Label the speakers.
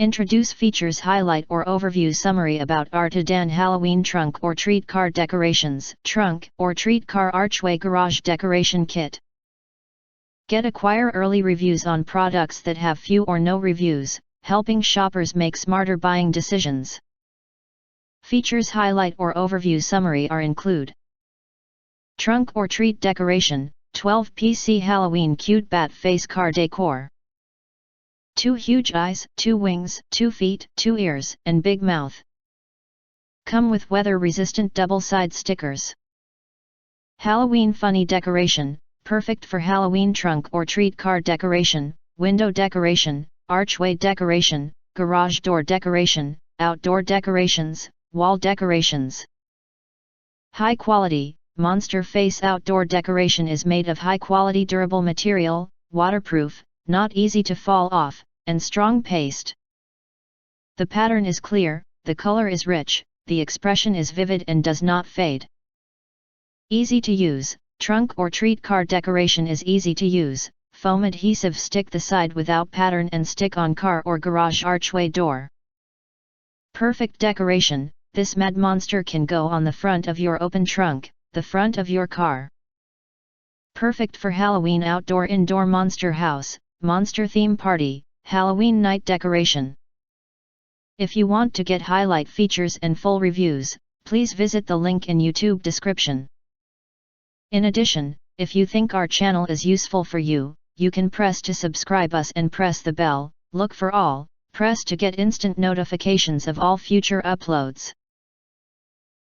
Speaker 1: Introduce features, highlight or overview summary about Rtudan Halloween trunk or treat car decorations, trunk or treat car archway garage decoration kit. Acquire early reviews on products that have few or no reviews, helping shoppers make smarter buying decisions. Features, highlight or overview summary are include: trunk or treat decoration, 12 PC Halloween cute bat face car decor. 2 huge eyes, 2 wings, 2 feet, 2 ears, and big mouth. Come with weather-resistant double-side stickers. Halloween funny decoration, perfect for Halloween trunk or treat car decoration, window decoration, archway decoration, garage door decoration, outdoor decorations, wall decorations. High quality, monster face outdoor decoration is made of high-quality durable material, waterproof, not easy to fall off, and strong paste. The pattern is clear, the color is rich, the expression is vivid and does not fade. Easy to use, trunk or treat car decoration is easy to use, foam adhesive stick the side without pattern and stick on car or garage archway door. Perfect decoration, this mad monster can go on the front of your open trunk, the front of your car. Perfect for Halloween outdoor indoor monster house, monster theme party, Halloween night decoration. If you want to get highlight features and full reviews, please visit the link in YouTube description. In addition, if you think our channel is useful for you, you can press to subscribe us and press the bell, look for all, press to get instant notifications of all future uploads.